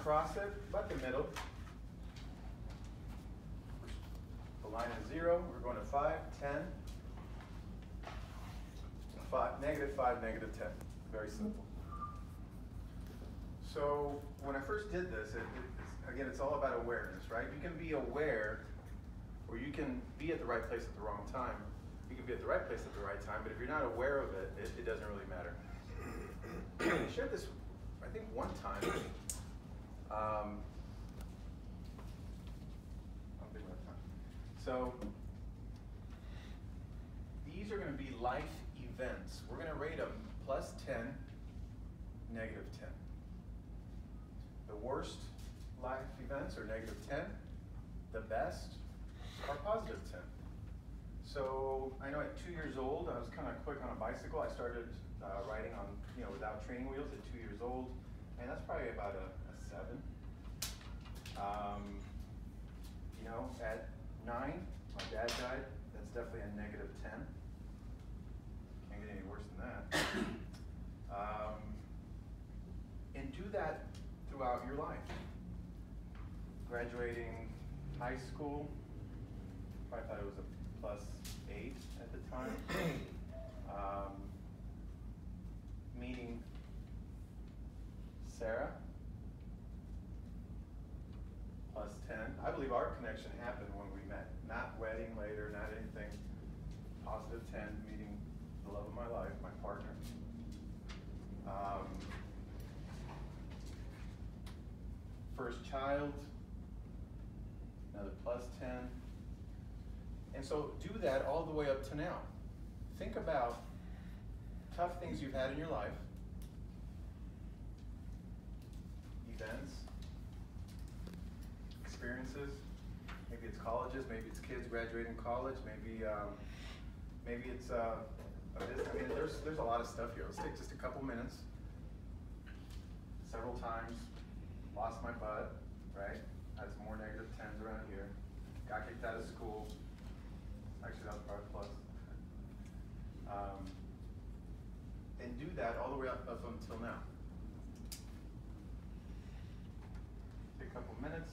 cross it, about the middle. The line is 0. We're going to 5, 10, 5, -5, -10. Very simple. So when I first did this, again, it's all about awareness, right? You can be aware, or you can be at the right place at the wrong time. You can be at the right place at the right time, but if you're not aware of it, it doesn't really matter. I shared this, I think, one time. So these are going to be life events. We're going to rate them +10, -10. The worst life events are -10. The best are +10. So I know at 2 years old, I was kind of quick on a bicycle. I started riding on, without training wheels at 2 years old, and that's probably about a 7. At 9, my dad died. That's definitely a -10. Can't get any worse than that. And do that throughout your life. Graduating high school, probably thought it was a +8 at the time. Meeting Sarah, +10. I believe our connection happened when we met. Not wedding later, not anything. +10, meeting the love of my life, my partner. First child, another +10. And so do that all the way up to now. Think about tough things you've had in your life, events, experiences. Maybe it's colleges, maybe it's kids graduating college, maybe it's a business. I mean, there's a lot of stuff here. Let's take just a couple minutes. Several times, lost my butt, right? Had some more -10s around here. Got kicked out of school. Actually, that was probably plus. And do that all the way up until now. Take a couple minutes.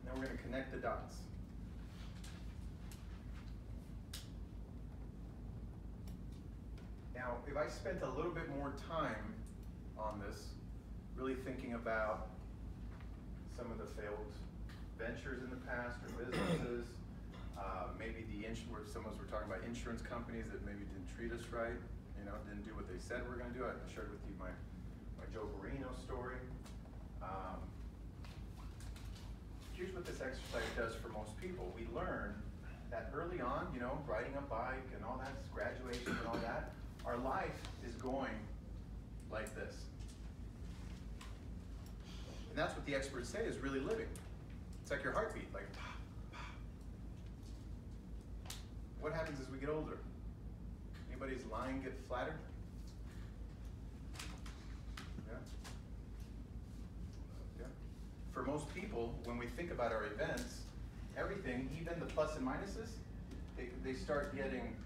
Now we're going to connect the dots. Now, if I spent a little bit more time on this, really thinking about some of the failed ventures in the past or businesses, maybe some of us were talking about insurance companies that maybe didn't treat us right, didn't do what they said we were going to do. I shared with you my Joe Barino story. Here's what this exercise does for most people. We learn that early on, riding a bike and all that, graduation and all that, our life is going like this. And that's what the experts say is really living. It's like your heartbeat, like pop, pop. What happens as we get older? Anybody's line get flatter? Yeah. Yeah. For most people, when we think about our events, everything, even the plus and minuses, they start getting,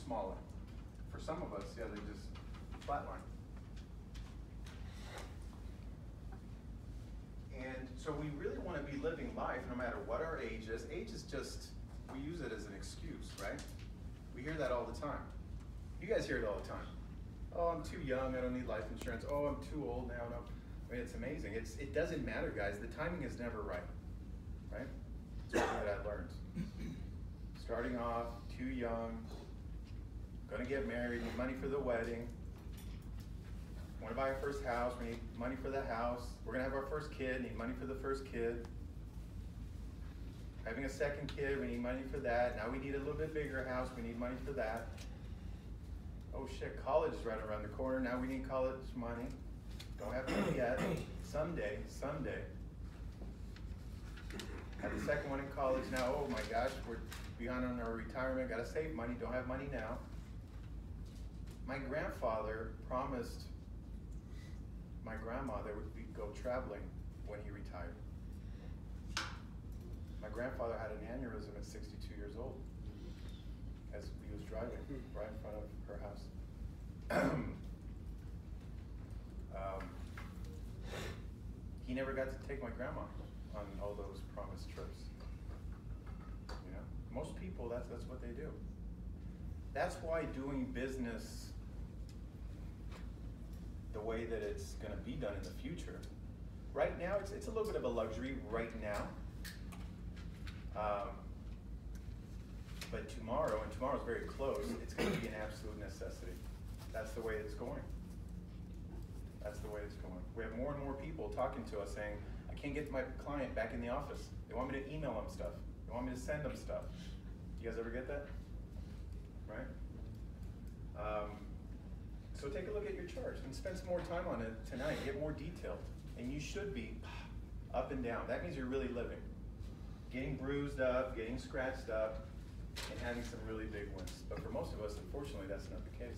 smaller. For some of us, yeah, they just flatline. And so we really want to be living life no matter what our age is. Age is just, we use it as an excuse, right? We hear that all the time. You guys hear it all the time. Oh, I'm too young, I don't need life insurance. Oh, I'm too old now. No. I mean, it's amazing. It doesn't matter, guys. The timing is never right, right? It's something that I learned. Starting off, too young, gonna get married, need money for the wedding. Want to buy our first house, we need money for the house. We're going to have our first kid, need money for the first kid. Having a second kid, we need money for that. Now we need a little bit bigger house, we need money for that. Oh shit, college is right around the corner, now we need college money. Don't have money yet. Someday. Have the second one in college now, oh my gosh, we're behind on our retirement, gotta save money, don't have money now. My grandfather promised my grandmother would go traveling when he retired. My grandfather had an aneurysm at 62 years old. as he was driving right in front of her house. He never got to take my grandma on all those promised trips. You know, most people, that's what they do. That's why doing business the way that it's going to be done in the future. Right now, it's a little bit of a luxury right now. But tomorrow, and tomorrow's very close, it's going to be an absolute necessity. That's the way it's going. That's the way it's going. We have more and more people talking to us saying, I can't get my client back in the office. They want me to email them stuff. They want me to send them stuff. You guys ever get that? Right? So take a look at your chart and spend some more time on it tonight. Get more detailed. And you should be up and down. That means you're really living. Getting bruised up, getting scratched up, and having some really big wins. But for most of us, unfortunately, that's not the case.